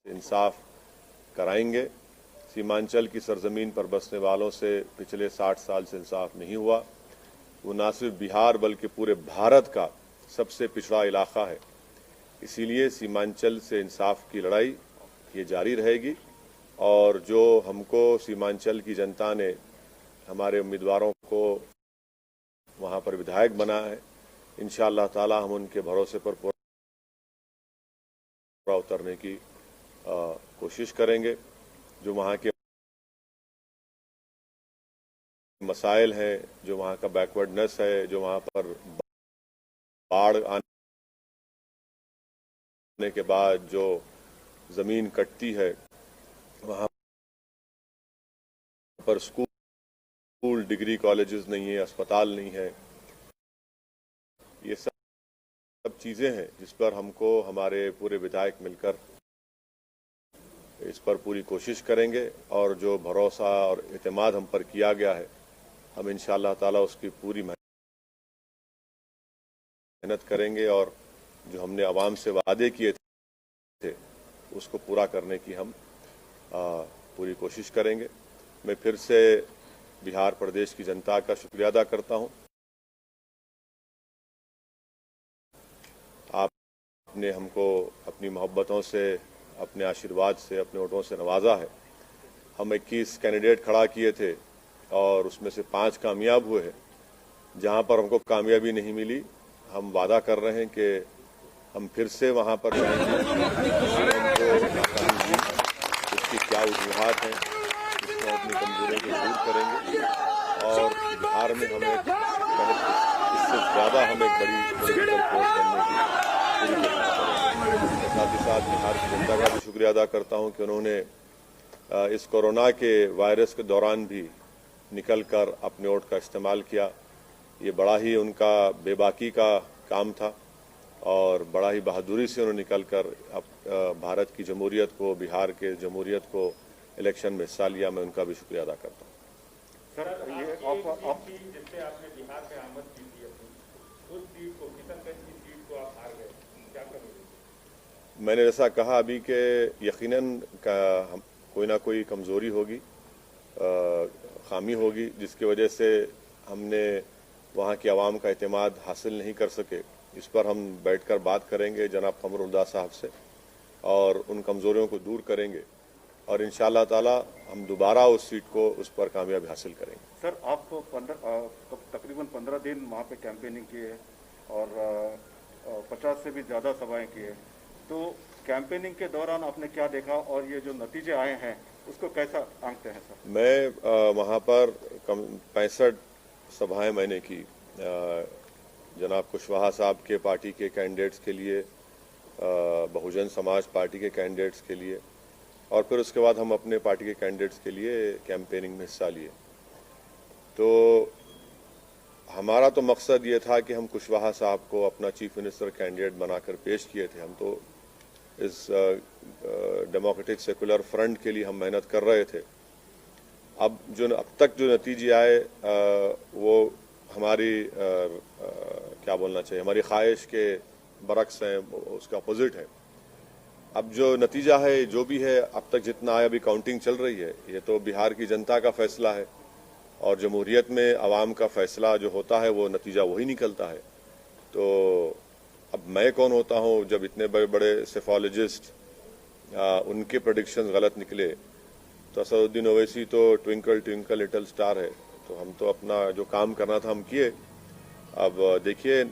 इंसाफ कराएंगे। सीमांचल की सरजमीन पर बसने वालों से पिछले 60 साल से इंसाफ नहीं हुआ। वो न सिर्फ बिहार बल्कि पूरे भारत का सबसे पिछड़ा इलाका है। इसीलिए सीमांचल से इंसाफ की लड़ाई ये जारी रहेगी और जो हमको सीमांचल की जनता ने हमारे उम्मीदवारों को वहां पर विधायक बना है, इंशाअल्लाह ताला हम उनके भरोसे पर पूरा उतरने की कोशिश करेंगे। जो वहाँ के मसाइल हैं, जो वहाँ का बैकवर्डनेस है, जो वहाँ पर बाढ़ आने के बाद जो जमीन कटती है, वहाँ पर स्कूल डिग्री कॉलेजेस नहीं है, अस्पताल नहीं है, ये सब चीजें हैं जिस पर हमको हमारे पूरे विधायक मिलकर इस पर पूरी कोशिश करेंगे और जो भरोसा और एतमाद हम पर किया गया है, हम इंशाअल्लाह ताला उसकी पूरी मेहनत करेंगे और जो हमने आवाम से वादे किए थे उसको पूरा करने की हम पूरी कोशिश करेंगे। मैं फिर से बिहार प्रदेश की जनता का शुक्रिया अदा करता हूं। आपने हमको अपनी मोहब्बतों से, अपने आशीर्वाद से, अपने वोटों से नवाजा है। हम 21 कैंडिडेट खड़ा किए थे और उसमें से 5 कामयाब हुए हैं। जहां पर हमको कामयाबी नहीं मिली, हम वादा कर रहे हैं कि हम फिर से वहां पर जाएंगे। उसकी क्या वजूहात हैं, उसको अपनी कमजोरियों को दूर करेंगे और बिहार में हमें इससे ज्यादा हमें एक बड़ी पॉलिटिकल फोर्स बनने की पूरी कोशिश करेंगे। साथ ही साथ बिहार की जनता का भी शुक्रिया अदा करता हूं कि उन्होंने इस कोरोना के वायरस के दौरान भी निकलकर अपने वोट का इस्तेमाल किया। ये बड़ा ही उनका बेबाकी का काम था और बड़ा ही बहादुरी से उन्होंने निकलकर भारत की जमहूरियत को, बिहार के जमहूरियत को इलेक्शन में हिस्सा लिया। मैं उनका भी शुक्रिया अदा करता हूँ। सर, ये जिससे आपने बिहार से आमद की थी अपनी, उस सीट को, किशनगंज की सीट को आप हार गए, क्या करोगे? मैंने जैसा कहा अभी कि यकीनन कोई ना कोई कमजोरी होगी, खामी होगी, जिसकी वजह से हमने वहाँ की आवाम का एतमाद हासिल नहीं कर सके। इस पर हम बैठकर बात करेंगे जनाब कमरुल्लाह साहब से और उन कमजोरियों को दूर करेंगे और इंशाअल्लाह ताला हम दोबारा उस सीट को, उस पर कामयाबी हासिल करेंगे। सर, आप तकरीबन 15 दिन वहाँ पे कैंपेनिंग की है और 50 से भी ज़्यादा सभाएं की है, तो कैंपेनिंग के दौरान आपने क्या देखा और ये जो नतीजे आए हैं उसको कैसा आंकते हैं सर? मैं वहाँ पर 65 सभाएं मैंने की, जनाब कुशवाहा साहब के पार्टी के कैंडिडेट्स के लिए, बहुजन समाज पार्टी के कैंडिडेट्स के लिए और फिर उसके बाद हम अपने पार्टी के कैंडिडेट्स के लिए कैंपेनिंग में हिस्सा लिए। तो हमारा तो मकसद ये था कि हम कुशवाहा साहब को अपना चीफ मिनिस्टर कैंडिडेट बनाकर पेश किए थे। हम तो इस डेमोक्रेटिक सेकुलर फ्रंट के लिए हम मेहनत कर रहे थे। अब तक जो नतीजे आए वो हमारी क्या बोलना चाहिए, हमारी ख्वाहिश के बरक्स हैं, उसका अपोजिट है। अब जो नतीजा है, जो भी है, अब तक जितना आया, अभी काउंटिंग चल रही है, ये तो बिहार की जनता का फैसला है और जमहूरियत में आवाम का फैसला जो होता है वो नतीजा वही निकलता है। तो अब मैं कौन होता हूँ जब इतने बड़े बड़े सेफोलॉजिस्ट उनके प्रेडिक्शंस गलत निकले। तो असदुद्दीन ओवैसी तो ट्विंकल ट्विंकल लिटिल स्टार है, तो हम तो अपना जो काम करना था हम किए। अब देखिए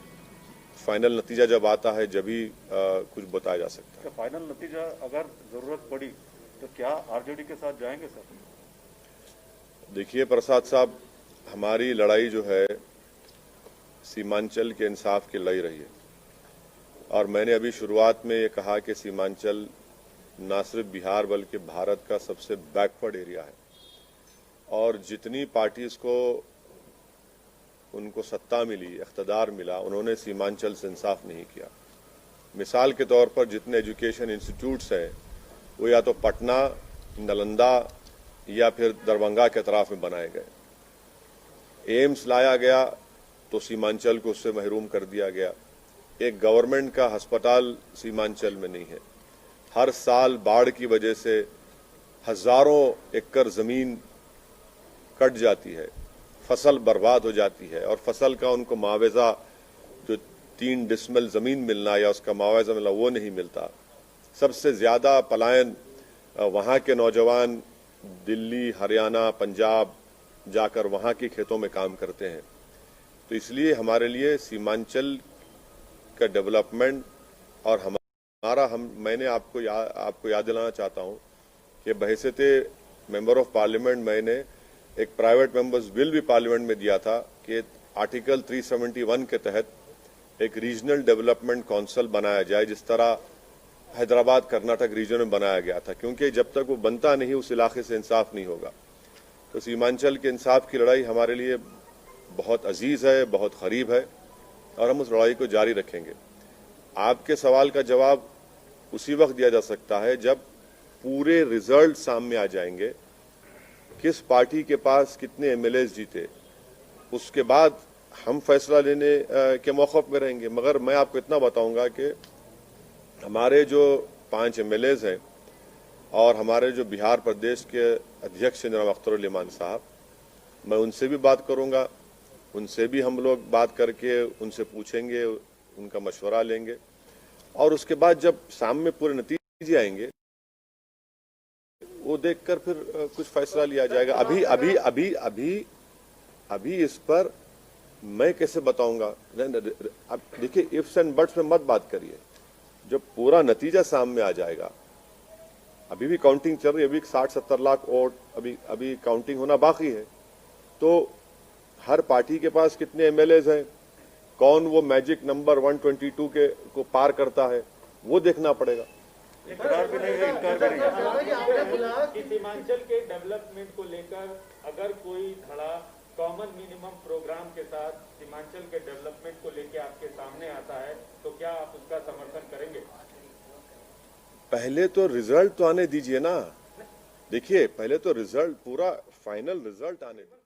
फाइनल नतीजा जब आता है जब ही कुछ बताया जा सकता है। तो फाइनल नतीजा अगर जरूरत पड़ी तो क्या आरजेडी के साथ जाएंगे सर? देखिए प्रसाद साहब, हमारी लड़ाई जो है सीमांचल के इंसाफ की लड़ाई रही है और मैंने अभी शुरुआत में ये कहा कि सीमांचल न सिर्फ बिहार बल्कि भारत का सबसे बैकवर्ड एरिया है और जितनी पार्टीज को उनको सत्ता मिली, इख्तदार मिला, उन्होंने सीमांचल से इंसाफ नहीं किया। मिसाल के तौर पर जितने एजुकेशन इंस्टीट्यूट्स हैं वो या तो पटना, नालंदा या फिर दरभंगा के अतराफ में बनाए गए। एम्स लाया गया तो सीमांचल को उससे महरूम कर दिया गया। एक गवर्नमेंट का अस्पताल सीमांचल में नहीं है। हर साल बाढ़ की वजह से हजारों एकड़ जमीन कट जाती है, फसल बर्बाद हो जाती है और फसल का उनको मुआवजा जो 3 डिसमिल जमीन मिलना या उसका मुआवजा मिलना वो नहीं मिलता। सबसे ज्यादा पलायन वहां के नौजवान दिल्ली, हरियाणा, पंजाब जाकर वहां के खेतों में काम करते हैं। तो इसलिए हमारे लिए सीमांचल का डेवलपमेंट और मैंने आपको याद दिलाना चाहता हूं कि बहैसियते मेंबर ऑफ पार्लियामेंट मैंने एक प्राइवेट मेंबर्स बिल भी पार्लियामेंट में दिया था कि आर्टिकल 371 के तहत एक रीजनल डेवलपमेंट काउंसिल बनाया जाए, जिस तरह हैदराबाद कर्नाटक रीजन में बनाया गया था, क्योंकि जब तक वो बनता नहीं उस इलाके से इंसाफ नहीं होगा। तो सीमांचल के इंसाफ की लड़ाई हमारे लिए बहुत अजीज है, बहुत करीब है और हम उस लड़ाई को जारी रखेंगे। आपके सवाल का जवाब उसी वक्त दिया जा सकता है जब पूरे रिजल्ट सामने आ जाएंगे, किस पार्टी के पास कितने एमएलएस जीते, उसके बाद हम फैसला लेने के मौक़िफ़ में रहेंगे। मगर मैं आपको इतना बताऊंगा कि हमारे जो 5 एमएलएस हैं और हमारे जो बिहार प्रदेश के अध्यक्ष जनाब अख्तर इमान साहब, मैं उनसे भी बात करूंगा, उनसे भी हम लोग बात करके उनसे पूछेंगे, उनका मशवरा लेंगे और उसके बाद जब सामने पूरे नतीजे आएंगे वो देखकर फिर कुछ फैसला लिया जाएगा। अभी इस पर मैं कैसे बताऊंगा? अब देखिए, इफ्स एंड बट्स में मत बात करिए, जब पूरा नतीजा सामने आ जाएगा। अभी भी काउंटिंग चल रही है, अभी 60-70 लाख वोट अभी काउंटिंग होना बाकी है। तो हर पार्टी के पास कितने एमएलएस हैं, कौन वो मैजिक नंबर 122 को पार करता है, वो देखना पड़ेगा। इकरार भी नहीं है, इनकार भी नहीं है कि सीमांचल के डेवलपमेंट को लेकर अगर कोई धड़ा कॉमन मिनिमम प्रोग्राम के साथ सीमांचल के डेवलपमेंट को लेकर आपके सामने आता है तो क्या आप उसका समर्थन करेंगे? पहले तो रिजल्ट तो आने दीजिए ना। देखिए, पहले तो रिजल्ट, पूरा फाइनल रिजल्ट आने दीजिए।